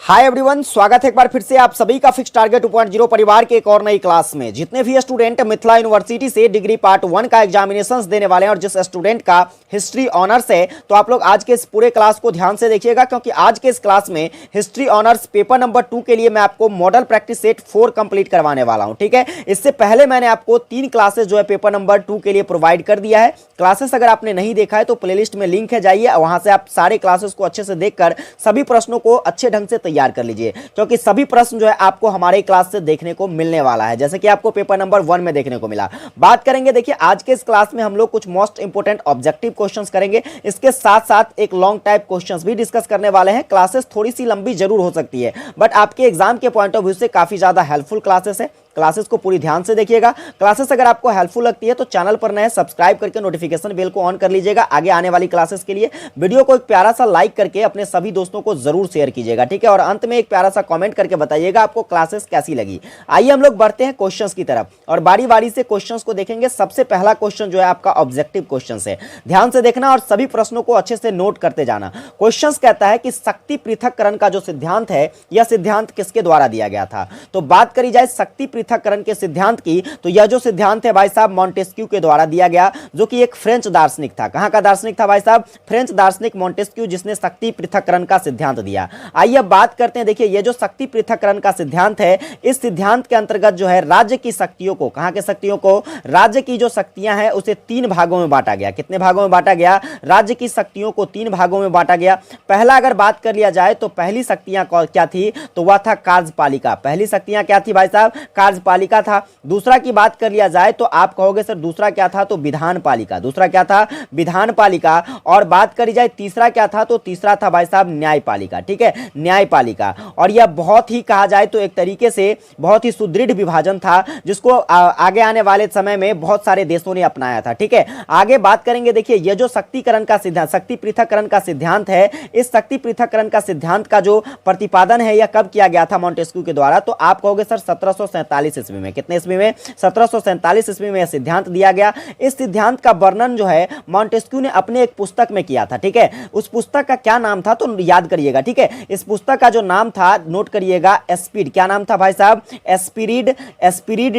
Hi everyone, स्वागत है एक बार फिर से आप सभी का फिक्स टारगेट 2.0 परिवार के एक और नई क्लास में। जितने भी स्टूडेंट मिथिला यूनिवर्सिटी से डिग्री पार्ट 1 का एग्जामिनेशंस देने वाले हैं और जिस स्टूडेंट का हिस्ट्री ऑनर्स है, तो आप लोग आज के इस पूरे क्लास को ध्यान से देखिएगा, क्योंकि आज के इस क्लास में हिस्ट्री ऑनर्स पेपर नंबर 2 के लिए मैं आपको मॉडल प्रैक्टिस सेट 4 कंप्लीट करवाने वाला हूं। ठीक है, इससे पहले मैंने आपको 3 क्लासेस जो है पेपर नंबर 2 के लिए प्रोवाइड कर दिया है। क्लासेस अगर आपने नहीं देखा है तो प्लेलिस्ट में लिंक है, जाइए वहां से आप सारे क्लासेस को अच्छे से देखकर सभी प्रश्नों को अच्छे ढंग से तैयार कर लीजिए, क्योंकि सभी प्रश्न जो है आपको हमारे क्लास से देखने को मिलने वाला है, जैसे कि आपको पेपर नंबर 1 में देखने को मिला। बात करेंगे, देखिए आज के इस क्लास में हम लोग कुछ मोस्ट इंपोर्टेंट ऑब्जेक्टिव क्वेश्चंस करेंगे, इसके साथ साथ एक लॉन्ग टाइप क्वेश्चंस भी डिस्कस करने वाले हैं। क्लासेस थोड़ी सी लंबी जरूर हो सकती है, बट आपके एग्जाम के पॉइंट ऑफ व्यू से काफी ज्यादा हेल्पफुल क्लासेस है। क्लासेस को पूरी ध्यान से देखिएगा। क्लासेस अगर आपको हेल्पफुल लगती है तो चैनल पर नए सब्सक्राइब करके नोटिफिकेशन बेल को ऑन कर लीजिएगा आगे आने वाली क्लासेस के लिए। वीडियो को एक प्यारा सा लाइक करके अपने सभी दोस्तों को जरूर शेयर कीजिएगा, ठीक है, और अंत में एक प्यारा सा कमेंट करके बताइएगा आपको क्लासेस कैसी लगी। आइए हम लोग बढ़ते हैं क्वेश्चंस की तरफ और बारी बारी से क्वेश्चंस को देखेंगे। सबसे पहला क्वेश्चन जो है आपका ऑब्जेक्टिव क्वेश्चन है, ध्यान से देखना और सभी प्रश्नों को अच्छे से नोट करते जाना। क्वेश्चन कहता है कि शक्ति पृथक्करण का जो सिद्धांत है, यह सिद्धांत किसके द्वारा दिया गया था। तो बात करी जाए शक्ति पृथक्करण के सिद्धांत की, तो यह जो सिद्धांत है भाई साहब मॉन्टेस्क्यू के द्वारा दिया गया, जो कि एक फ्रेंच दार्शनिक था। कहां का दार्शनिक था भाई साहब? फ्रेंच दार्शनिक मॉन्टेस्क्यू, जिसने शक्ति पृथक्करण का सिद्धांत दिया। आइए अब बात करते हैं, देखिए यह जो शक्ति पृथक्करण का सिद्धांत है, इस सिद्धांत के अंतर्गत जो है राज्य की शक्तियों को, कहां के शक्तियों को, राज्य की जो शक्तियां हैं उसे 3 भागों में बांटा गया। कितने भागों में बांटा गया? राज्य की शक्तियों को 3 भागों में बांटा गया। पहला अगर बात कर लिया जाए तो पहली शक्तियां क्या थी, तो वह था कार्यपालिका। पहली शक्तियां क्या थी भाई साहब? कार्यपालिका था। दूसरा की बात कर लिया जाए तो आप कहोगे सर दूसरा क्या था, तो विधान पालिका। दूसरा क्या था? विधान पालिका। और बात करी जाए तीसरा क्या था, तो तीसरा था भाई साहब न्यायपालिका। ठीक है, न्यायपालिका। और यह बहुत ही कहा जाए तो एक तरीके से बहुत ही सुदृढ़ विभाजन था, जिसको आगे आने वाले समय में बहुत सारे देशों ने अपनाया था। ठीक है, आगे बात करेंगे, देखिए यह जो शक्तिकरण का सिद्धांत, शक्ति पृथक्करण का सिद्धांत है, इस शक्ति पृथक्करण का सिद्धांत का जो प्रतिपादन है यह कब किया गया था मॉन्टेस्क्यू के द्वारा, तो आप कहोगे सर 1747 ईस्वी में। कितने ईस्वी में? 1747 ईस्वी में यह सिद्धांत दिया गया। इस सिद्धांत का वर्णन जो है मॉन्टेस्क्यू ने अपने एक पुस्तक में किया था। ठीक है, उस पुस्तक का क्या नाम था तो याद करिएगा। ठीक है, इस पुस्तक का जो नाम था नोट करिएगा, एस्पीड। क्या नाम था भाई साहब? एस्पिरिड, एस्पिरिड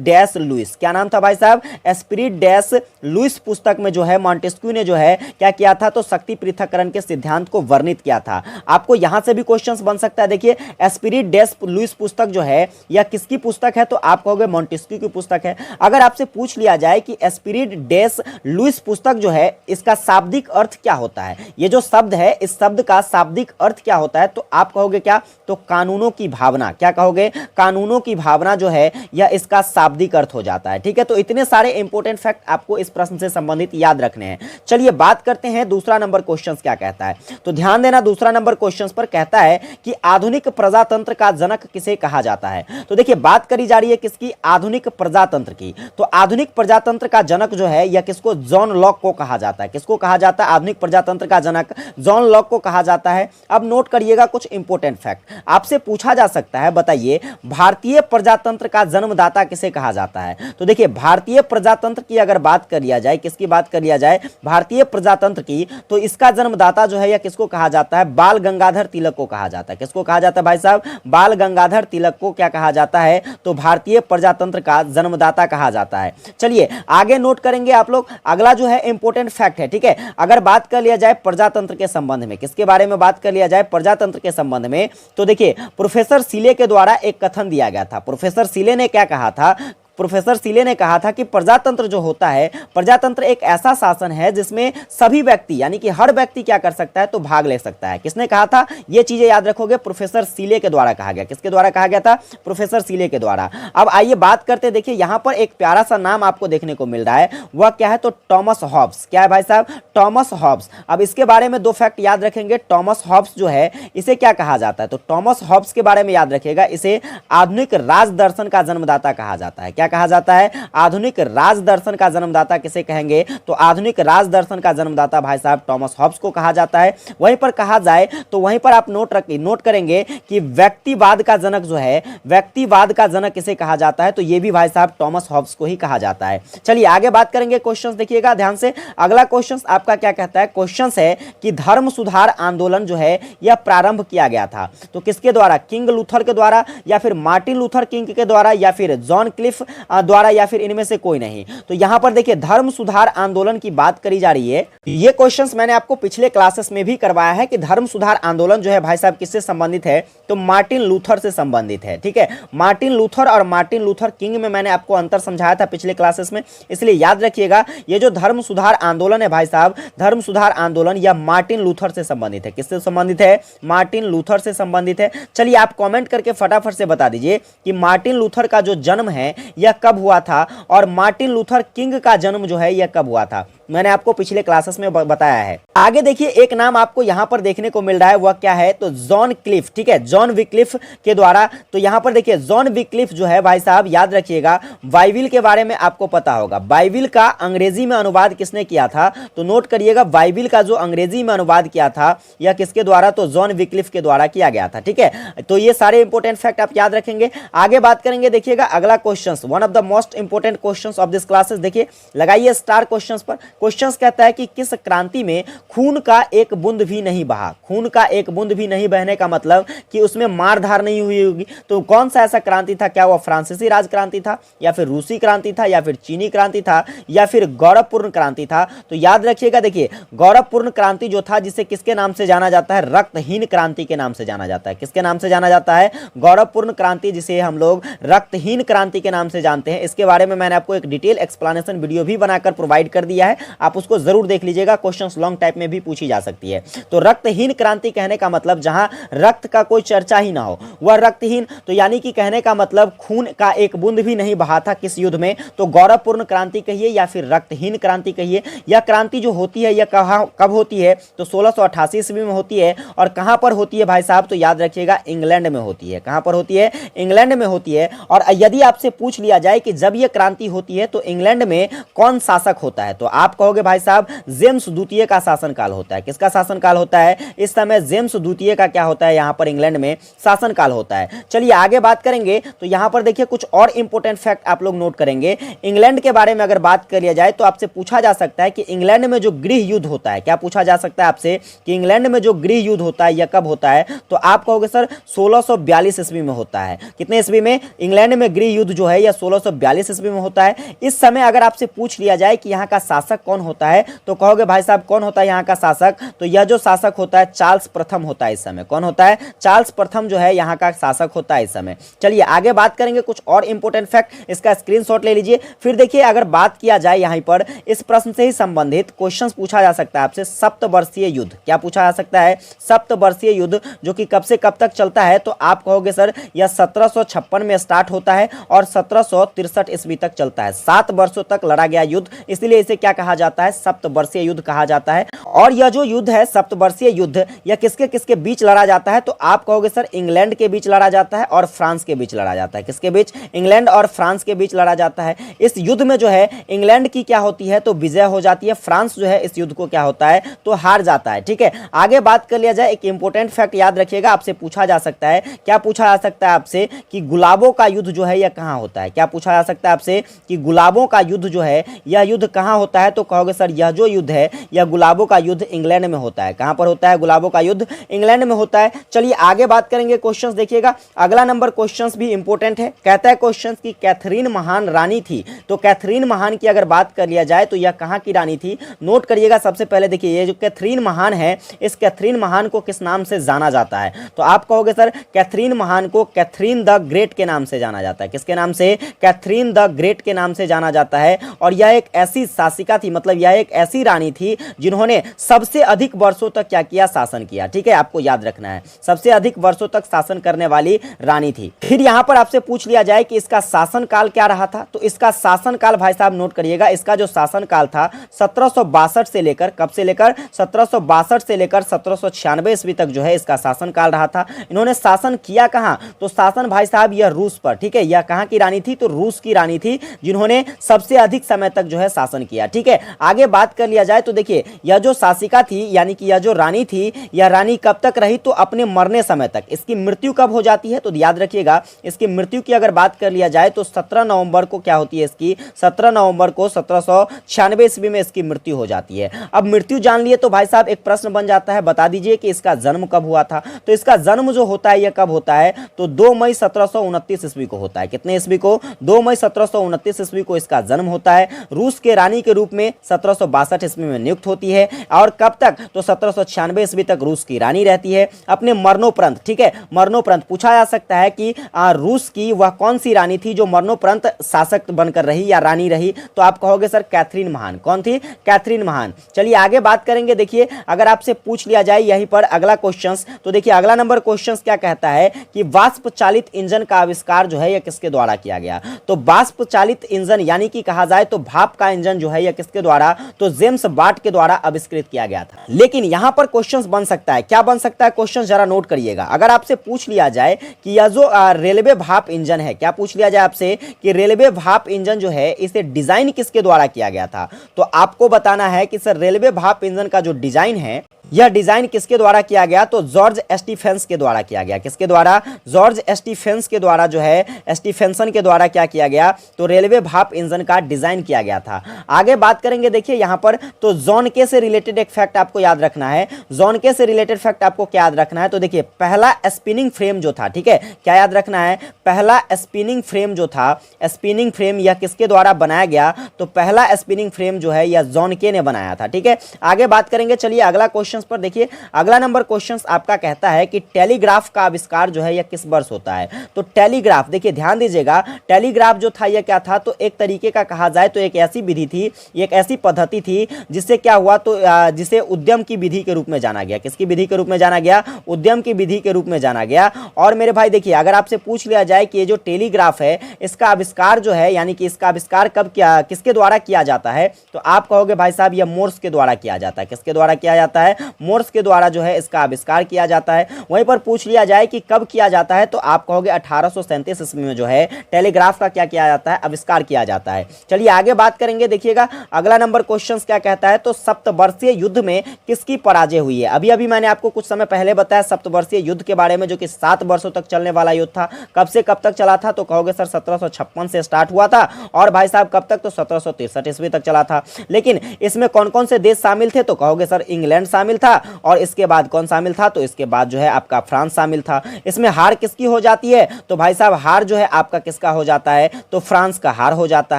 डैश लुइस। क्या नाम था भाई साहब? एस्पिरिड डैश लुइस पुस्तक में जो है मॉन्टेस्क्यू ने जो है क्या किया था, तो शक्ति पृथक्करण के सिद्धांत को वर्णित किया था। आपको यहां से भी क्वेश्चंस बन सकता है। देखिए एस्पिरिड डैश लुइस पुस्तक जो है यह किसकी पुस्तक है, तो आप कहोगे मॉन्टेस्क्यू की पुस्तक है। अगर आपसे पूछ लिया जाए कि एस्पिरिड डैश लुइस पुस्तक जो है इसका शाब्दिक अर्थ क्या होता है, ये जो शब्द है इस शब्द का शाब्दिक अर्थ क्या होता है, तो आप कहोगे क्या, तो कानूनों की भावना। क्या कहोगे? कानूनों की भावना जो है यह इसका शाब्दिक अर्थ हो जाता है। ठीक है, तो इतने सारे इंपॉर्टेंट फैक्ट आपको इस प्रश्न से संबंधित याद रखने हैं। चलिए बात करते हैं दूसरा नंबर क्वेश्चन क्या कहता है। तो ध्यान देना, दूसरा नंबर क्वेश्चन पर कहता है कि आधुनिक प्रजातंत्र का जनक किसे कहा जाता है। तो देखिए बात करी जा रही है किसकी? आधुनिक प्रजातंत्र की। तो आधुनिक प्रजातंत्र का जनक जो है यह किसको? जॉन लॉक को कहा जाता है। किसको कहा जाता है? आधुनिक प्रजातंत्र का जनक जॉन लॉक को कहा जाता है। अब नोट करिएगा कुछ इंपॉर्टेंट फैक्ट आपसे पूछा जा सकता है, बताइए भारतीय प्रजातंत्र का जन्मदाता किसे कहा जाता है। तो देखिए भारतीय प्रजातंत्र की अगर बात कर लिया जाए, किसकी बात कर लिया जाए, भारतीय प्रजातंत्र की, तो इसका जन्मदाता जो है यह किसको कहा जाता है? बाल गंगाधर तिलक को कहा जाता है। किसको कहा जाता है भाई साहब? बाल गंगाधर तिलक को क्या कहा जाता है, तो भारतीय प्रजातंत्र का जन्मदाता कहा जाता है। चलिए आगे नोट करेंगे आप लोग, अगला जो है इंपॉर्टेंट फैक्ट है। ठीक है, अगर बात कर लिया जाए प्रजातंत्र के संबंध में, किसके बारे में बात कर लिया जाए? प्रजातंत्र के संबंध में, तो देखिए प्रोफेसर सीले के द्वारा एक कथन दिया गया था। प्रोफेसर सीले ने क्या कहा था? प्रोफेसर सीले ने कहा था कि प्रजातंत्र जो होता है, प्रजातंत्र एक ऐसा शासन है जिसमें सभी व्यक्ति यानी कि हर व्यक्ति क्या कर सकता है, तो भाग ले सकता है। किसने कहा था? ये चीजें याद रखोगे, प्रोफेसर सीले के द्वारा कहा गया। किसके द्वारा कहा गया था? प्रोफेसर सीले के द्वारा। अब आइए बात करते हैं, देखिए यहां पर एक प्यारा सा नाम आपको देखने को मिल रहा है, वह क्या है, तो टॉमस हॉब्स। क्या है भाई साहब? Thomas Hobbes. अब इसके बारे में 2 फैक्ट याद रखेंगे। टॉमस हॉब्स जो है इसे क्या कहा जाता है, तो टॉमस हॉब्स के बारे में याद रखिएगा, इसे आधुनिक राज दर्शन का जन्मदाता कहा जाता है। क्या क्या कहा जाता है? आधुनिक राज दर्शन का जन्मदाता किसे कहेंगे? तो आधुनिक राज दर्शन का जन्मदाता भाई साहब टॉमस हॉब्स को कहा जाता है। वहीं पर कहा जाए तो वहीं पर आप नोट करेंगे कि व्यक्तिवाद का जनक जो है, व्यक्तिवाद का जनक किसे कहा जाता है? तो ये भी भाई साहब टॉमस हॉब्स को ही कहा जाता है। चलिए आगे बात करेंगे, क्वेश्चंस देखिएगा ध्यान से। अगला क्वेश्चन आपका क्या कहता है? क्वेश्चन है कि धर्म सुधार आंदोलन जो है यह प्रारंभ किया गया था तो किसके द्वारा? किंग लूथर के द्वारा, या फिर मार्टिन लूथर किंग के द्वारा, या फिर जॉन क्लिफ द्वारा, या फिर इनमें से कोई नहीं। तो यहां पर देखिए धर्म सुधार आंदोलन की बात करी जा रही है। ये क्वेश्चंस मैंने आपको पिछले क्लासेस में भी करवाया है कि धर्म सुधार आंदोलन जो है भाई साहब किससे संबंधित है? तो मार्टिन लूथर से संबंधित है। ठीक है, मार्टिन लूथर और मार्टिन लूथर किंग में मैंने आपको अंतर समझाया था पिछले क्लासेस में, इसलिए याद रखिएगा ये जो धर्म सुधार आंदोलन है भाई साहब, धर्म सुधार आंदोलन यह मार्टिन लूथर से संबंधित है। किससे संबंधित है? मार्टिन लूथर से संबंधित है। चलिए आप कमेंट करके फटाफट से बता दीजिए कि मार्टिन लूथर का जो जन्म है यह कब हुआ था और मार्टिन लूथर किंग का जन्म जो है यह कब हुआ था। मैंने आपको पिछले क्लासेस में बताया है। आगे देखिए एक नाम आपको यहां पर देखने को मिल रहा है, वह क्या है? तो जॉन क्लिफ। ठीक है, जॉन विक्लिफ के द्वारा। तो यहां पर देखिए जॉन विक्लिफ जो है भाई साहब याद रखिएगा बाइबिल के बारे में आपको पता होगा। बाइबिल का अंग्रेजी में अनुवाद किसने किया था? तो नोट करिएगा बाइबिल का जो अंग्रेजी में अनुवाद किया था यह किसके द्वारा? तो जॉन विक्लिफ के द्वारा किया गया था। ठीक है, तो ये सारे इंपॉर्टेंट फैक्ट आप याद रखेंगे। आगे बात करेंगे, देखिएगा अगला question, one of the most important question of this classes. देखिए लगाइए स्टार क्वेश्चन पर। क्वेश्चन कहता है कि किस क्रांति में खून का एक बूंद भी नहीं बहा? खून का एक बूंद भी नहीं बहने का मतलब कि उसमें मारधार नहीं हुई होगी। तो कौन सा ऐसा क्रांति था? क्या वह फ्रांसीसी राज क्रांति था, या फिर रूसी क्रांति था, या फिर चीनी क्रांति था, या फिर गौरवपूर्ण क्रांति था? तो याद रखिएगा देखिए गौरवपूर्ण क्रांति जो था जिसे किसके नाम से जाना जाता है? रक्तहीन क्रांति के नाम से जाना जाता है। किसके नाम से जाना जाता है? गौरवपूर्ण क्रांति, जिसे हम लोग रक्तहीन क्रांति के नाम से जानते हैं। इसके बारे में मैंने आपको एक डिटेल एक्सप्लेनेशन वीडियो भी बनाकर प्रोवाइड कर दिया है, आप उसको जरूर देख लीजिएगा। क्वेश्चंस लॉन्ग टाइप में भी पूछी जा सकती है। तो रक्तहीन क्रांति कहने का मतलब जहां रक्त का कोई चर्चा ही ना हो वह रक्तहीन। तो यानी कि कहने का मतलब खून का एक बूंद भी नहीं बहा था किस युद्ध में? तो गौरवपूर्ण क्रांति कहिए या फिर रक्तहीन क्रांति कहिए। यह क्रांति जो होती है यह कब होती है? तो 1688 ईस्वी में होती है। और कहां पर होती है भाई साहब? तो याद रखिएगा इंग्लैंड में होती है। कहां पर होती है? इंग्लैंड में होती है। और यदि आपसे पूछ लिया जाए कि जब यह क्रांति होती है तो इंग्लैंड में कौन शासक होता है? तो आप कहोगे भाई साहब जेम्स द्वितीय का शासनकाल होता है। किसका शासनकाल होता है? इस समय जेम्स द्वितीय का क्या होता है? यहां पर इंग्लैंड में शासनकाल होता है। चलिए आगे बात करेंगे तो यहां पर देखिए कुछ और इंपॉर्टेंट फैक्ट आप लोग नोट करेंगे। इंग्लैंड के बारे में अगर बात कर लिया जाए तो आपसे पूछा जा सकता है कि इंग्लैंड में जो गृह युद्ध होता है, क्या पूछा जा सकता है आपसे कि इंग्लैंड में जो गृह युद्ध होता है यह कब होता है? तो आप कहोगे सर 1642 ईस्वी में होता है। कितने ईस्वी में? इंग्लैंड में गृह युद्ध जो है यह 1642 ईस्वी में होता है। इस समय अगर आपसे पूछ लिया जाए कि यहाँ का शासक कौन होता है तो कहोगे भाई साहब कौन होता है यहाँ का शासक? तो यह जो शासक होता है चार्ल्स प्रथम होता है इस समय। कौन होता है? चार्ल्स प्रथम जो है यहाँ का शासक होता है इस समय। चलिए आगे बात करेंगे कुछ और इंपॉर्टेंट फैक्ट, इसका स्क्रीनशॉट ले लीजिए। फिर देखिए अगर बात किया जाए यहाँ पर इस प्रश्न से ही संबंधित क्वेश्चन पूछा जा सकता है आपसे, सप्तवर्षीय युद्ध। क्या पूछा जा सकता है? सप्तवर्षीय युद्ध जो कि कब से कब तक चलता है? तो आप कहोगे सर यह 1756 में स्टार्ट होता है और 1763 ईस्वी तक चलता है। 7 वर्षों तक लड़ा गया युद्ध, इसलिए इसे क्या कहा जाता है? सप्तवर्षीय युद्ध कहा जाता है। और यह जो युद्ध है सप्तवर्षीय युद्ध यह किसके किसके बीच लड़ा जाता है? तो आप कहोगे सर इंग्लैंड के बीच लड़ा जाता है और फ्रांस के बीच लड़ा जाता है। किसके बीच? इंग्लैंड और फ्रांस के बीच लड़ा जाता है। इस युद्ध में जो है इंग्लैंड की क्या होती है? तो विजय हो जाती है। फ्रांस जो है इस युद्ध को क्या होता है? तो हार जाता है। ठीक है, आगे बात कर लिया जाए, एक इंपॉर्टेंट फैक्ट याद रखिएगा, आपसे पूछा जा सकता है। क्या पूछा जा सकता है आपसे कि गुलाबों का युद्ध जो है यह कहां होता है? क्या पूछा जा सकता है आपसे कि गुलाबों का युद्ध जो है यह युद्ध कहां होता है? तो कहोगे सर यह जो युद्ध है यह गुलाबों का युद्ध इंग्लैंड में होता है। कहां पर होता है? गुलाबों का युद्ध इंग्लैंड में होता है। चलिए आगे बात करेंगे, क्वेश्चंस देखिएगा। अगला नंबर क्वेश्चंस भी इंपॉर्टेंट है। कहता है क्वेश्चंस की कैथरीन महान रानी थी। तो कैथरीन महान की अगर बात कर लिया जाए तो यह कहां की रानी थी? नोट करिएगा। सबसे पहले देखिए ये जो कैथरीन महान है, इस कैथरीन महान को किस नाम से जाना जाता है? तो आप कहोगे सर कैथरीन महान को कैथरीन द ग्रेट के नाम से जाना जाता है। किसके नाम से? कैथरीन द ग्रेट के नाम से जाना जाता है। और यह एक ऐसी शासिका थी, मतलब यह एक ऐसी रानी थी जिन्होंने सबसे अधिक वर्षों तक क्या किया, शासन किया। ठीक है, आपको याद रखना है, सबसे अधिक वर्षों तक शासन करने वाली रानी थी। फिर यहां पर आपसे पूछ लिया जाए कि इसका शासन काल क्या रहा था, तो इसका शासन काल भाई साहब नोट करिएगा, इसका जो शासन काल था 1762 से लेकर, कब से लेकर, 1762 से लेकर 1796 ईस्वी तक जो है इसका शासन काल रहा था। इन्होंने शासन किया कहां, तो शासन भाई साहब यह रूस पर। ठीक है, यह कहां की रानी थी, तो रूस की रानी थी जिन्होंने सबसे अधिक समय तक जो है शासन किया। ठीक है, आगे बात कर लिया जाए तो देखिए यह जो शासिका थी यानी कि यह जो रानी थी, यह रानी कब तक रही, तो अपने मरने समय तक। इसकी मृत्यु कब हो जाती है, तो याद रखिएगा इसकी मृत्यु की अगर बात कर लिया जाए तो 17 नवंबर को क्या होती है इसकी, 17 नवंबर को 1796 ईस्वी में इसकी मृत्यु हो जाती है। अब मृत्यु जान लिए तो भाई साहब एक प्रश्न बन जाता है, बता दीजिए कि इसका जन्म कब हुआ था। तो इसका जन्म जो होता है यह कब होता है, तो 2 मई 1729 ईस्वी को होता है। कितने ईस्वी को, 2 मई 1729 ईस्वी को इसका जन्म होता है। रूस के रानी के रूप में 1762 ईस्वी में नियुक्त होती है और कब तक, तो 1796 ईस्वी तक रूस की रानी रहती है अपने मरणोपरांत। ठीक है, मरणोपरांत पूछा जा सकता है कि रूस की वह कौन सी रानी थी जो मरणोपरांत शासक बनकर रही या रानी रही, तो आप कहोगे सर कैथरीन महान। कौन थी, कैथरीन महान। चलिए आगे बात करेंगे। देखिए अगर आपसे पूछ लिया जाए यहीं पर अगला क्वेश्चन, तो देखिए अगला नंबर क्वेश्चन क्या कहता है कि वाष्प चालित इंजन का आविष्कार जो है यह किसके द्वारा किया गया। तो वाष्प चालित इंजन यानी कि कहा जाए तो भाप का इंजन जो है यह किसके द्वारा, तो जेम्स वाट के द्वारा आविष्कृत किया गया था। लेकिन यहां पर क्वेश्चन बन सकता है, क्या बन सकता है क्वेश्चन, जरा नोट करिएगा। अगर आपसे पूछ लिया जाए कि यह जो रेलवे भाप इंजन है, क्या पूछ लिया जाए आपसे कि रेलवे भाप इंजन जो है इसे डिजाइन किसके द्वारा किया गया था, तो आपको बताना है कि सर रेलवे भाप इंजन का जो डिजाइन है यह डिजाइन किसके द्वारा किया गया, तो जॉर्ज स्टीफेंस के द्वारा किया गया। किसके द्वारा, जॉर्ज स्टीफेंस के द्वारा जो है, स्टीफेंसन के द्वारा क्या किया गया, तो रेलवे भाप इंजन का डिजाइन किया गया था। आगे बात करेंगे देखिए यहां पर, तो जॉन के से रिलेटेड एक फैक्ट आपको याद रखना है। जॉन के से रिलेटेड फैक्ट आपको क्या याद रखना है, तो देखिए पहला स्पिनिंग फ्रेम जो था, ठीक है, क्या याद रखना है, पहला स्पिनिंग फ्रेम जो था, स्पिनिंग फ्रेम यह किसके द्वारा बनाया गया, तो पहला स्पिनिंग फ्रेम जो है यह जॉन के ने बनाया था। ठीक है, आगे बात करेंगे। चलिए अगला क्वेश्चन पर देखिए, अगला नंबर क्वेश्चन आपका कहता है कि टेलीग्राफ का आविष्कार जो है यह किस वर्ष होता है। तो टेलीग्राफ, देखिए ध्यान दीजिएगा, टेलीग्राफ जो था यह क्या था, तो एक तरीके का कहा जाए तो एक ऐसी विधि थी, एक ऐसी पद्धति थी जिससे क्या हुआ, तो जिसे उद्यम की विधि के रूप में जाना गया। किसकी विधि के रूप में जाना गया, उद्यम की विधि के रूप में जाना गया। और मेरे भाई देखिए अगर आपसे पूछ लिया जाए कि ये जो टेलीग्राफ है इसका आविष्कार जो है, यानी कि इसका आविष्कार कब किया, किसके द्वारा किया जाता है, तो आप कहोगे भाई साहब यह मोर्स के द्वारा किया जाता है। किसके द्वारा किया जाता है, मोर्स के द्वारा जो है इसका आविष्कार किया जाता है। वहीं पर पूछ लिया जाए कि कब किया जाता है, तो आप कहोगे 1837 ईस्वी में जो है टेलीग्राफ का क्या किया जाता है, आविष्कार किया जाता है। चलिए आगे बात करेंगे। देखिएगा अगला नंबर क्वेश्चन क्या कहता है, तो सप्तवर्षीय युद्ध में किसकी पराजय हुई है। अभी अभी मैंने आपको कुछ समय पहले बताया सप्तवर्षीय युद्ध के बारे में, जो कि 7 वर्षों तक चलने वाला युद्ध था। कब से कब तक चला था, तो कहोगे सर 1756 से स्टार्ट हुआ था और भाई साहब कब तक, तो 1763 ईस्वी तक चला था। लेकिन इसमें कौन कौन से देश शामिल थे, तो कहोगे सर इंग्लैंड शामिल था और इसके बाद कौन शामिल था, तो इसके बाद जो है आपका फ्रांस शामिल था। इसमें हार किसकी हो जाती है, तो भाई साहब हार जो है आपका किसका हो जाता है, तो फ्रांस का हार हो जाता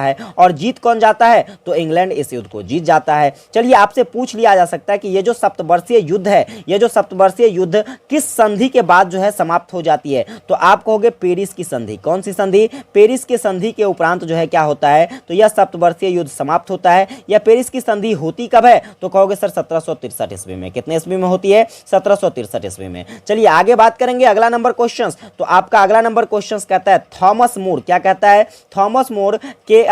है। और जीत कौन जाता है, तो इंग्लैंड इस युद्ध को जीत जाता है। चलिए आपसे पूछ लिया जा सकता है कि ये जो सप्तवर्षीय युद्ध है, ये जो सप्तवर्षीय युद्ध किस संधि के बाद जो है समाप्त हो जाती है, तो आप कहोगे पेरिस की संधि। कौन सी संधि, पेरिस की संधि के उपरांत जो है क्या होता है, तो यह सप्तवर्षीय युद्ध समाप्त होता है। यह पेरिस की संधि होती कब है, तो कहोगे सर 1763 ईस्वी में। कितने ईस्वी में होती है, 1763 ईस्वी में। चलिए आगे बात करेंगे अगला नंबर क्वेश्चन, तो आपका अगला नंबर क्वेश्चन कहता है थॉमस मोर, क्या कहता है, थॉमस मोर के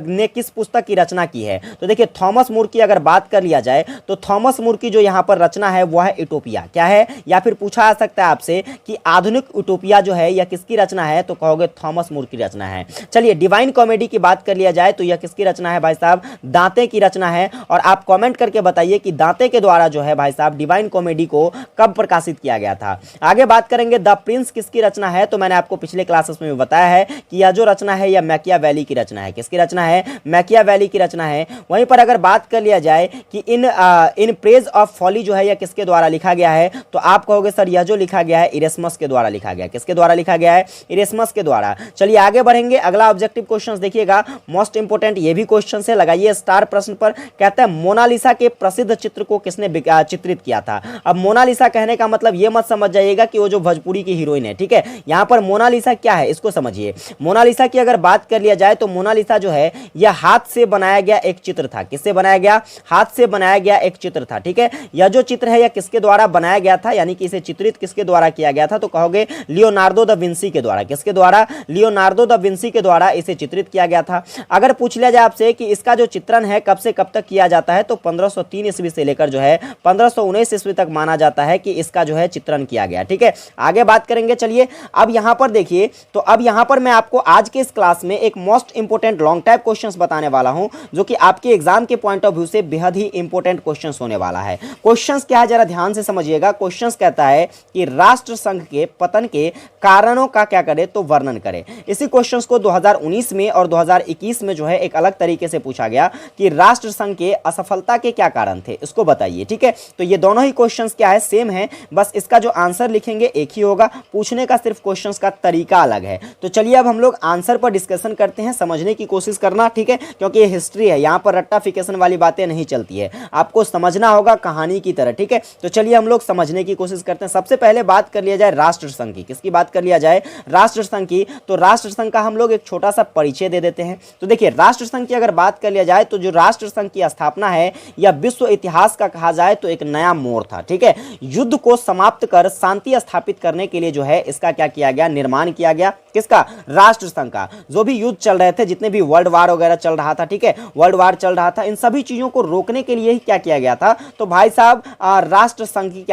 ने किस पुस्तक की रचना की है। तो देखिए थॉमस मोर की अगर बात कर लिया जाए तो थॉमस मोर की जो यहाँ पर रचना है वह है यूटोपिया। क्या है, या फिर पूछा जा सकता है आपसे कि आधुनिक यूटोपिया जो है यह किसकी रचना है, तो कहोगे थॉमस मोर की रचना है। चलिए डिवाइन कॉमेडी की बात कर लिया जाए तो यह किसकी रचना है भाई साहब, दांते की रचना है। और आप कमेंट करके बताइए कि दांते के द्वारा जो है भाई साहब डिवाइन कॉमेडी को कब प्रकाशित किया गया था। आगे बात करेंगे द प्रिंस किसकी रचना है, तो मैंने आपको पिछले क्लासेस में भी बताया है कि यह जो रचना है यह मैकियावेली की रचना है। किसकी रचना है, मैकियावेली की रचना है। वहीं पर अगर बात कर लिया जाए कि इन प्रेज ऑफ फॉली जो है यह किसके द्वारा लिखा गया है, तो आप कहोगे सर यह जो लिखा गया है इरेस्मस के द्वारा लिखा गया। किसके द्वारा लिखा गया है, इरेस्मस के द्वारा। चलिए आगे बढ़ेंगे। अगला ऑब्जेक्टिव क्वेश्चन देखिएगा, मोस्ट इंपोर्टेंट ये भी क्वेश्चन है, लगाइए स्टार प्रश्न पर। कहता है मोनालिसा के प्रसिद्ध चित्र को किसने चित्रित किया था। अब मोनालिसा कहने का मतलब ये मत समझ जाइएगा कि वो जो भोजपुरी की हीरोइन है, ठीक है। यहाँ पर मोनालिसा क्या है इसको समझिए। मोनालिसा की अगर बात कर लिया जाए तो मोनालिसा जो है यह हाथ से बनाया गया एक चित्र था। किससे बनाया गया? हाथ से बनाया गया एक चित्र था, ठीक है। यह जो चित्र है यह किसके द्वारा बनाया गया था, यानी कि इसे चित्रित किसके द्वारा किया गया था? तो कहोगे लियोनार्डो द विंसी के द्वारा। किसके द्वारा? लियोनार्डो द विंसी के द्वारा इसे चित्रित किया गया था। अगर पूछ लिया जाए आपसे कि इसका जो चित्रण है कब से कब तक किया जाता है, तो 1503 ईस्वी से लेकर जो है 1519 ईस्वी तक माना जाता है कि इसका जो है चित्रण किया गया, ठीक है। आगे बात करेंगे। चलिए अब यहां पर देखिए, तो अब यहां पर मैं आपको आज के इस क्लास में एक most important long type questions बताने वाला हूं, जो कि आपके एग्जाम के पॉइंट ऑफ व्यू से बेहद ही इंपोर्टेंट क्वेश्चंस होने वाला है। क्वेश्चंस क्या है जरा ध्यान से समझिएगा। क्वेश्चंस कहता है कि राष्ट्र संघ के पतन के कारणों का क्या करे, तो वर्णन करे। इसी क्वेश्चंस को 2019 में और 2021 में जो है एक अलग तरीके से पूछा गया कि राष्ट्र संघ के असफलता के क्या कारण थे, इसको बताइए, ठीक है। तो ये दोनों ही क्वेश्चंस क्या है, सेम है, बस इसका जो आंसर लिखेंगे एक ही होगा, पूछने का सिर्फ क्वेश्चंस का तरीका अलग है। तो चलिए अब हम लोग आंसर पर डिस्कशन करते हैं, समझने की कोशिश करना, ठीक है, क्योंकि ये हिस्ट्री है, यहां पर रट्टाफिकेशन वाली बातें नहीं चलती है, आपको समझना होगा कहानी की तरह, ठीक है। तो चलिए हम लोग समझने की कोशिश करते हैं। सबसे पहले बात कर लिया जाए राष्ट्र संघ की। किसकी बात कर लिया जाए? राष्ट्र संघ की। तो राष्ट्र संघ का हम लोग एक छोटा सा परिचय दे देते हैं। तो देखिए राष्ट्र संघ की अगर बात कर लिया जाए तो जो राष्ट्र संघ की स्थापना है या विश्व इतिहास का कहा जाए तो एक नया मोड़ था, ठीक है। युद्ध को समाप्त कर शांति स्थापित करने के लिए जो है इसका क्या किया गया, निर्माण किया गया। किसका? राष्ट्र संघ का। जो भी युद्ध चल रहे थे, जितने भी वर्ल्ड वार वगैरह चल रहा था, ठीक है, वर्ल्ड वार चल रहा था, इन सभी चीजों को रोकने के लिए ही क्या किया गया था, तो भाई साहब राष्ट्र संघ की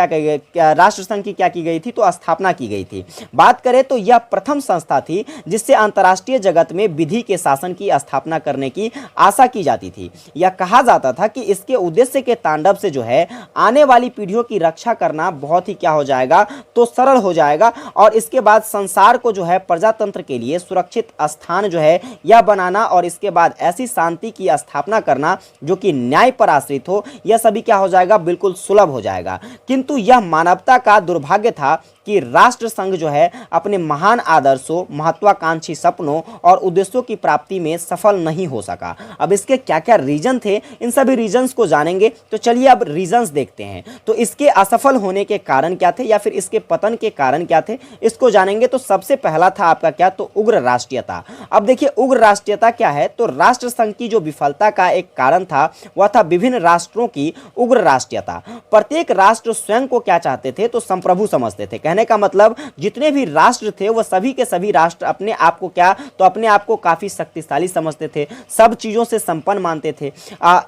राष्ट्र संघ की क्या की गई थी, तो स्थापना की गई थी। बात करें तो यह प्रथम संस्था थी जिससे अंतरराष्ट्रीय जगत में विधि के शासन की स्थापना करने की आशा की जाती थी। यह कहा जाता था कि इसके उद्देश्य के तांडव से जो है आने वाली पीढ़ियों की रक्षा करना बहुत ही क्या हो जाएगा, तो सरल हो जाएगा, और इसके बाद संसार को जो है प्रजातंत्र के लिए सुरक्षित स्थान जो है यह बनाना, और इसके बाद ऐसी शांति की स्थापना करना जो कि न्याय पर आश्रित हो, यह सभी क्या हो जाएगा, बिल्कुल सुलभ हो जाएगा। किंतु यह मानवता का दुर्भाग्य था कि राष्ट्र संघ जो है अपने महान आदर्शों, महत्वाकांक्षी सपनों और उद्देश्यों की प्राप्ति में सफल नहीं हो सका। अब इसके क्या क्या रीजन थे, इन सभी रीजंस को जानेंगे। तो चलिए अब रीजंस देखते हैं। तो इसके असफल होने के कारण क्या थे, या फिर इसके पतन के कारण क्या थे, इसको जानेंगे। तो सबसे पहला था आपका क्या, तो उग्र राष्ट्रीयता। अब देखिए उग्र राष्ट्रीयता क्या है, तो राष्ट्र संघ की जो विफलता का एक कारण था वह था विभिन्न राष्ट्रों की उग्र राष्ट्रीयता। प्रत्येक राष्ट्र स्वयं को क्या चाहते थे, तो संप्रभु समझते थे। कहने का मतलब जितने भी राष्ट्र थे वह सभी के सभी राष्ट्र अपने आप को क्या, तो अपने आप को काफी शक्तिशाली समझते थे, सब चीजों से संपन्न मानते थे।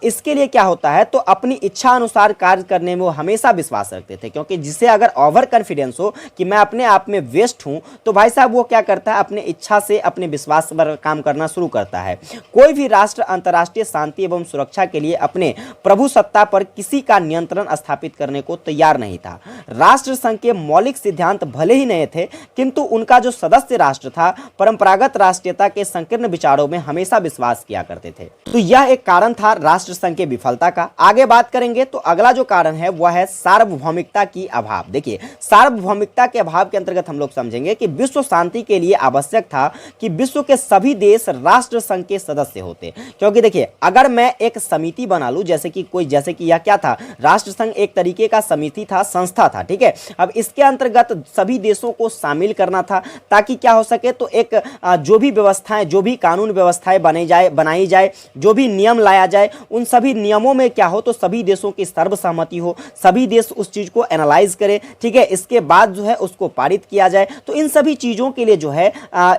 इसके लिए क्या होता है, तो अपनी इच्छा अनुसार कार्य करने में वो हमेशा विश्वास रखते थे, क्योंकि जिसे अगर ओवर कॉन्फिडेंस हो कि मैं अपने आप में बेस्ट हूं, तो भाई साहब वो क्या करता है, अपने इच्छा से अपने विश्वास पर काम करना शुरू करता है। कोई भी राष्ट्र अंतर्राष्ट्रीय शांति एवं सुरक्षा के लिए अपने प्रभु सत्ता पर किसी का नियंत्रण स्थापित करने को तैयार नहीं था। राष्ट्र संघ के मौलिक सिद्धांत भले ही नए थे, किंतु उनका जो सदस्य राष्ट्र था परंपरागत राष्ट्रीयता के संकीर्ण विचारों में हमेशा विश्वास किया करते थे। तो यह एक कारण था राष्ट्र संघ के विफलता का। आगे बात करेंगे तो अगला जो कारण है वह है सार्वभौमिकता की अभाव। देखिए सार्वभौमिकता के अभाव के अंतर्गत हम लोग समझेंगे कि विश्व शांति के लिए आवश्यक था कि विश्व के सभी देश राष्ट्र संघ के सदस्य होते। क्योंकि देखिए अगर मैं एक समिति बना लूं, जैसे कि यह क्या था, राष्ट्र संघ एक तरीके का समिति था, संस्था था, ठीक है। अब इसके अंतर्गत सभी देशों को शामिल करना था ताकि क्या हो सके, तो एक जो भी व्यवस्थाएं, जो भी कानून व्यवस्थाएं बनाई जाए, जो भी नियम लाया जाए, उन सभी नियमों में क्या हो, तो सभी देशों की सर्वसम्मति हो, सभी देश उस चीज को एनालाइज करें, ठीक है। इसके बाद जो है उसको पारित किया जाए। तो इन सभी चीजों के लिए जो है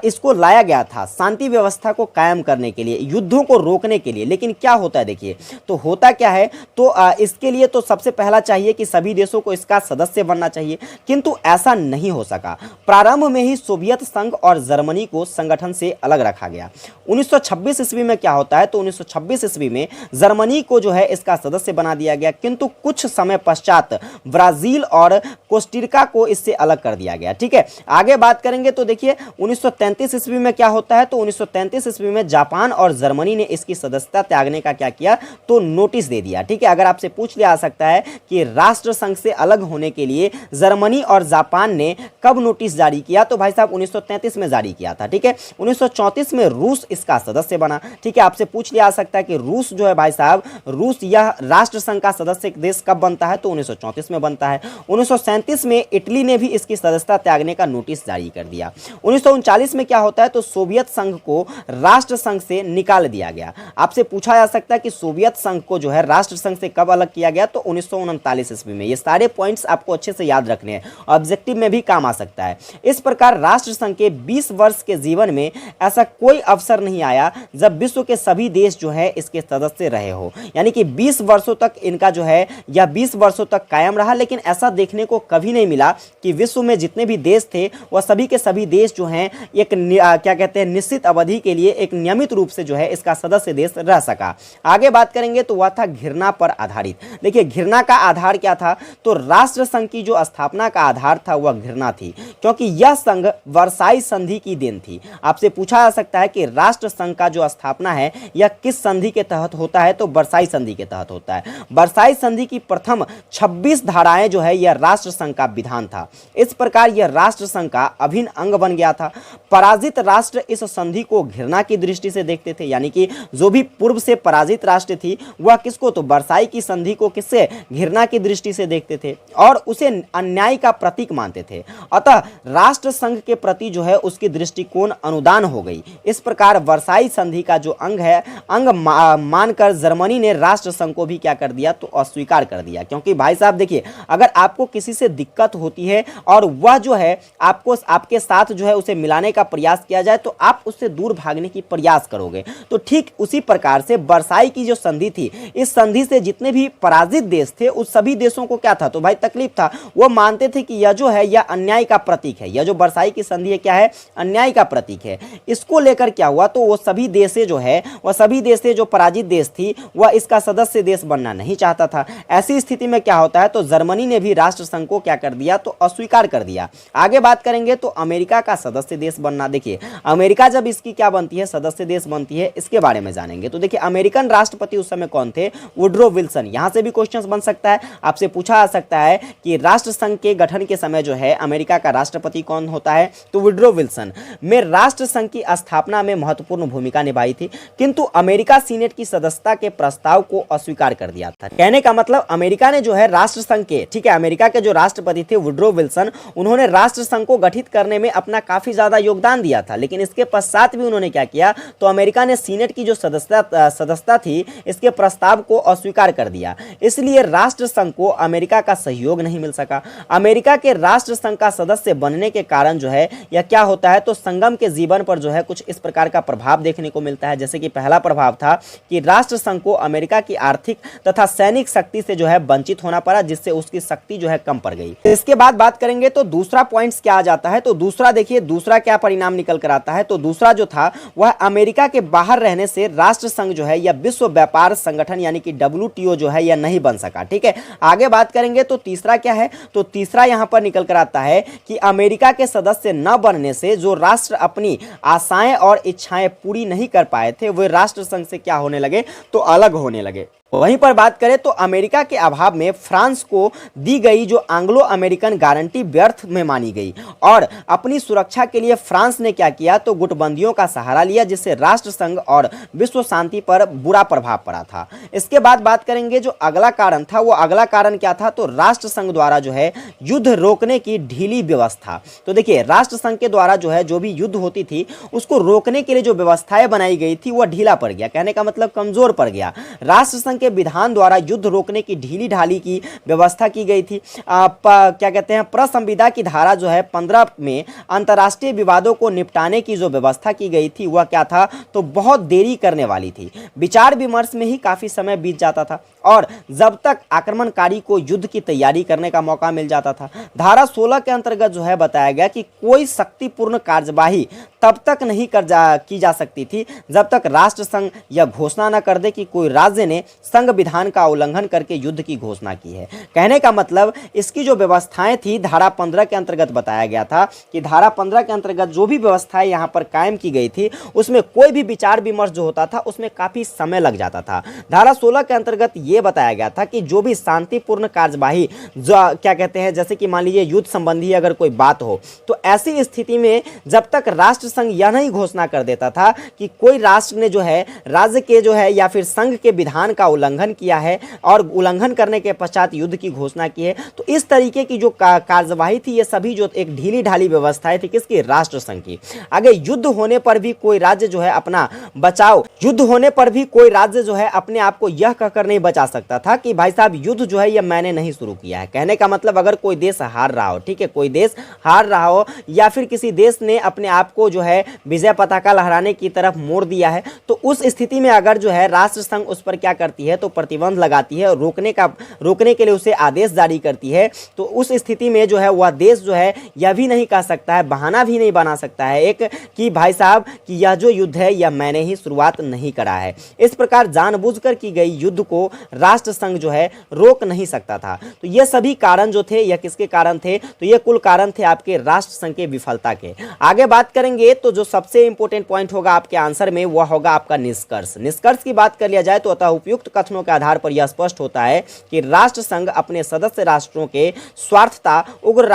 इसको लाया गया था, शांति व्यवस्था को कायम करने के लिए, युद्धों को रोकने के लिए। लेकिन क्या होता है, देखिए तो होता क्या है, तो इसके लिए तो सबसे पहला चाहिए कि सभी देशों को इसका सदस्य बनना चाहिए, किंतु ऐसा नहीं हो सका। प्रारंभ में ही सोवियत संघ और जर्मनी को संगठन से अलग रखा गया। 1926 ईस्वी में क्या होता है, तो 1926 ईस्वी में जर्मनी को जो है इसका सदस्य बना दिया गया, किंतु कुछ समय पश्चात ब्राजील और कोस्टारिका को इससे अलग कर दिया गया, ठीक है। आगे बात करेंगे तो देखिए 1933 ईस्वी में क्या होता है, तो 1933 ईस्वी में जापान और जर्मनी ने इसकी सदस्यता त्यागने का क्या किया, तो नोटिस दे दिया, ठीक है। अगर आपसे पूछ लिया जा सकता है कि राष्ट्र संघ से अलग होने के लिए जर्मनी और जापान ने कब नोटिस जारी किया? तो भाई साहब 1933 में जारी किया था। ठीक है, 1934 में रूस इसका सदस्य बना। ठीक है, आपसे पूछ लिया जा सकता है कि रूस जो है भाई साहब, रूस यह राष्ट्र संघ का सदस्य देश कब बनता है? तो 1934 में बनता है। 1937 में इटली ने भी इसकी सदस्यता त्यागने का नोटिस जारी कर दिया। 1939 में क्या होता है? तो सोवियत संघ को राष्ट्र संघ से निकाल दिया गया। आपसे पूछा जा सकता है कि सोवियत संघ को जो है राष्ट्र संघ से कब अलग किया गया? तो 1939 ईस्वी में। ये सारे पॉइंट्स आपको अच्छे से याद रखने हैं, ऑब्जेक्टिव में भी काम आ सकता है। इस प्रकार राष्ट्र संघ के 20 वर्ष के जीवन में ऐसा कोई अवसर नहीं आया जब विश्व के सभी देश जो है इसके सदस्य रहे हो, यानी कि 20 वर्षों तक इनका जो है या 20 वर्षों तक कायम रहा। लेकिन ऐसा देखने को कभी नहीं मिला कि विश्व में जितने भी देश थे वह सभी के सभी देश जो हैं एक क्या कहते हैं निश्चित अवधि के लिए एक नियमित रूप से जो है इसका सदस्य देश रह सका। आगे बात करेंगे तो वह था घृणा पर आधारित। देखिए, घृणा का आधार क्या था? तो राष्ट्र संघ की जो स्थापना का आधार था वह घृणा थी, क्योंकि यह संघ वर्साई संधि की देन थी। आपसे पूछा जा सकता है कि राष्ट्र संघ का जो स्थापना है यह किस संधि के तहत होता है? तो वर्साई संधि के तहत होता है। वर्साई संधि की प्रथम 26 धाराएं जो है यह राष्ट्र संघ का विधान था। इस प्रकार यह राष्ट्र संघ का अभिन्न अंग बन गया था। पराजित राष्ट्र इस संधि को घृणा की दृष्टि से देखते थे, यानी कि जो भी पूर्व से पराजित राष्ट्र थी वह किसको? तो वर्साई की संधि को किससे? घृणा की दृष्टि से देखते थे और उसे अन्याय का प्रतीक मानते थे। अतः राष्ट्र संघ के प्रति जो है उसकी दृष्टिकोण अनुदान हो गई। इस प्रकार वर्साई संधि का जो अंग है मानकर जर्मनी ने राष्ट्र संघ को भी क्या कर दिया? तो अस्वीकार कर दिया। क्योंकि भाई साहब देखिए, अगर आपको किसी से दिक्कत होती है और वह जो है आपको आपके साथ जो है उसे मिलाने का प्रयास किया जाए तो आप उससे दूर भागने की प्रयास करोगे। तो ठीक उसी प्रकार से वर्साई की जो संधि थी, इस संधि से जितने भी पराजित देश थे उस सभी देशों को क्या था? तो भाई तकलीफ था। वो मानते थे कि यह जो है यह अन्याय का प्रतीक है। यह जो वर्साई की संधि है क्या है? अन्याय का प्रतीक है। इसको लेकर क्या हुआ? तो वो सभी देशें जो है वह सभी देशें जो पराजित देश थी वह इसका सदस्य देश बनना नहीं चाहता था। ऐसी स्थिति में क्या होता है? तो जर्मनी ने भी राष्ट्र संघ को क्या कर दिया? तो अस्वीकार कर दिया। आगे बात करेंगे तो अमेरिका का सदस्य देश बनना। देखिए, अमेरिका जब इसकी क्या बनती है? सदस्य देश बनती है, इसके बारे में जानेंगे। तो देखिए, अमेरिकन राष्ट्रपति उस समय कौन थे? Woodrow Wilson. यहां से भी क्वेश्चन बन सकता है, आपसे पूछा जा सकता है कि राष्ट्र संघ के गठन के समय जो है अमेरिका का राष्ट्रपति कौन होता है? तो वुड्रो विल्सन। में राष्ट्र संघ की स्थापना में महत्वपूर्ण भूमिका निभाई थी, किंतु अमेरिका सीनेट की सदस्यता के प्रस्ताव को अस्वीकार कर दिया था। कहने का मतलब अमेरिका ने जो है राष्ट्र संघ के, ठीक है, अमेरिका के जो राष्ट्रपति थे वुड्रो विल्सन, उन्होंने राष्ट्र संघ को गठित करने में अपना काफी ज्यादा योगदान दिया था। लेकिन इसके पश्चात भी उन्होंने क्या किया? तो अमेरिका ने सीनेट की जो सदस्यता थी इसके प्रस्ताव को अस्वीकार कर दिया। इसलिए राष्ट्र संघ को अमेरिका का सहयोग नहीं मिल सका। अमेरिका के राष्ट्र संघ का सदस्य बनने के कारण जो है यह क्या होता है? तो संगम के जीवन पर जो है कुछ इस प्रकार का प्रभाव देखने को मिलता है। जैसे कि पहला प्रभाव था कि राष्ट्र संघ को अमेरिका की आर्थिक तथा सैनिक शक्ति से जो है वंचित होना पड़ा, जिससे उसकी शक्ति जो है कम पड़ गई। इसके बाद बात करेंगे तो दूसरा पॉइंट्स क्या आ जाता है? तो दूसरा देखिए, दूसरा क्या परिणाम निकल कर आता है? तो दूसरा जो था वह अमेरिका के बाहर रहने से राष्ट्र संघ जो है या विश्व व्यापार संगठन यानी कि WTO जो है यह नहीं बन सका। ठीक है, आगे बात करेंगे तो तीसरा क्या है? तो तीसरा यहां पर निकल कर आता है कि अमेरिका के सदस्य न बनने से जो राष्ट्र अपनी आशाएं और इच्छाएं पूरी नहीं कर पाए थे वे राष्ट्र संघ से क्या होने लगे? तो अलग होने लगे। वहीं पर बात करें तो अमेरिका के अभाव में फ्रांस को दी गई जो एंग्लो अमेरिकन गारंटी व्यर्थ में मानी गई और अपनी सुरक्षा के लिए फ्रांस ने क्या किया? तो गुटबंदियों का सहारा लिया, जिससे राष्ट्र संघ और विश्व शांति पर बुरा प्रभाव पड़ा था। इसके बाद बात करेंगे जो अगला कारण था, वो अगला कारण क्या था? तो राष्ट्र संघ द्वारा जो है युद्ध रोकने की ढीली व्यवस्था। तो देखिए, राष्ट्र संघ के द्वारा जो है जो भी युद्ध होती थी उसको रोकने के लिए जो व्यवस्थाएं बनाई गई थी वह ढीला पड़ गया। कहने का मतलब कमजोर पड़ गया। राष्ट्र संघ के विधान द्वारा युद्ध रोकने की ढीली ढाली की व्यवस्था की गई थी। क्या कहते हैं, प्रसंविदा की धारा जो है 15 में अंतर्राष्ट्रीय विवादों को निपटाने की जो व्यवस्था की गई थी वह क्या था? तो बहुत देरी करने वाली थी। विचार विमर्श में ही काफी समय बीत जाता था और जब तक आक्रमणकारी को युद्ध की तैयारी करने का मौका मिल जाता था। धारा 16 के अंतर्गत जो है बताया गया कि कोई शक्तिपूर्ण कार्यवाही तब तक नहीं की जा सकती थी जब तक राष्ट्र संघ यह घोषणा न कर दे कि कोई राज्य ने संघ विधान का उल्लंघन करके युद्ध की घोषणा की है। कहने का मतलब इसकी जो व्यवस्थाएं थी धारा 15 के अंतर्गत बताया गया था कि धारा 15 के अंतर्गत जो भी व्यवस्थाएं यहाँ पर कायम की गई थी उसमें कोई भी विचार विमर्श जो होता था उसमें काफी समय लग जाता था। धारा 16 के अंतर्गत यह बताया गया था कि जो भी शांतिपूर्ण कार्यवाही जो क्या कहते हैं, जैसे कि मान लीजिए युद्ध संबंधी अगर कोई बात हो तो ऐसी स्थिति में जब तक राष्ट्र संघ यह नहीं घोषणा कर देता था कि कोई राष्ट्र ने जो है राज्य के जो है या फिर संघ के विधान का उल्लंघन किया है और उल्लंघन करने के पश्चात युद्ध की घोषणा की है, तो इस तरीके की जो कार्यवाही थी ये सभी जो एक ढीली ढाली व्यवस्थाएं थी किसकी, राष्ट्र संघ की। आगे युद्ध होने पर भी कोई राज्य जो है अपना बचाव, युद्ध होने पर भी कोई राज्य जो है अपने आप को यह कहकर नहीं बचा सकता था कि भाई साहब युद्ध जो है यह मैंने नहीं शुरू किया है। कहने का मतलब अगर कोई देश हार रहा हो, ठीक है, कोई देश हार रहा हो या फिर किसी देश ने अपने आप को जो है विजय पताका लहराने की तरफ मोड़ दिया है, तो उस स्थिति में अगर जो है राष्ट्र संघ उस पर क्या करती है तो प्रतिबंध लगाती है और रोकने के लिए उसे आदेश जारी करती है, तो उस स्थिति में जो है वह देश जो है यह भी नहीं कह सकता है, बहाना भी नहीं बना सकता है एक कि भाई साहब कि यह जो युद्ध है यह मैंने ही शुरुआत नहीं करा है। इस प्रकार जानबूझकर की गई युद्ध को राष्ट्र संघ जो है रोक नहीं सकता था। तो ये सभी कारण जो थे यह किसके कारण थे, तो ये कुल कारण थे आपके राष्ट्र संघ के विफलता के। आगे बात करेंगे तो जो सबसे इंपॉर्टेंट पॉइंट होगा आपके आंसर में वह होगा आपका निष्कर्ष। निष्कर्ष की बात कर लिया जाए तो अतः उपयुक्त कथनों के आधार पर यह स्पष्ट होता है कि राष्ट्र संघ अपने सदस्य राष्ट्रों के स्वार्थता, उग्र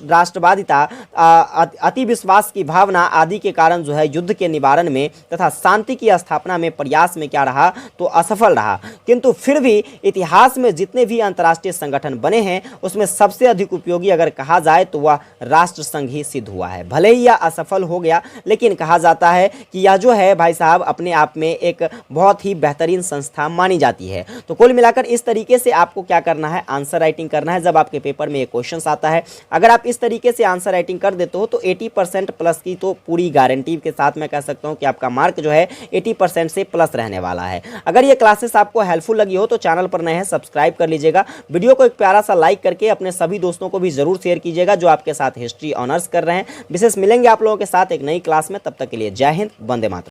राष्ट्रवादिता, अति विश्वास की भावना आदि के कारण जो है युद्ध के निवारण में तथा शांति की स्थापना में प्रयास में क्या रहा तो असफल रहा। किंतु फिर भी इतिहास में जितने भी अंतर्राष्ट्रीय संगठन बने हैं उसमें सबसे अधिक उपयोगी अगर कहा जाए तो वह राष्ट्र संघ ही सिद्ध हुआ है। भले ही यह असफल हो गया लेकिन कहा जाता है कि यह जो है भाई साहब अपने आप में एक बहुत ही बेहतरीन संस्था मानी जाती है। तो कुल मिलाकर इस तरीके से आपको क्या करना है, आंसर राइटिंग करना है। जब आपके पेपर में ये क्वेश्चन आता है अगर आप इस तरीके से आंसर राइटिंग कर देते हो तो 80% प्लस की तो पूरी गारंटी के साथ मैं कह सकता हूं कि आपका मार्क जो है 80% से प्लस रहने वाला है। अगर ये क्लासेस आपको हेल्पफुल लगी हो तो चैनल पर नए हैं सब्सक्राइब कर लीजिएगा, वीडियो को एक प्यारा सा लाइक करके अपने सभी दोस्तों को भी जरूर शेयर कीजिएगा जो आपके साथ हिस्ट्री ऑनर्स कर रहे हैं। विशेष मिलेंगे आप लोगों के साथ एक नई क्लास में, तब तक के लिए जय हिंद, वंदे मातरम।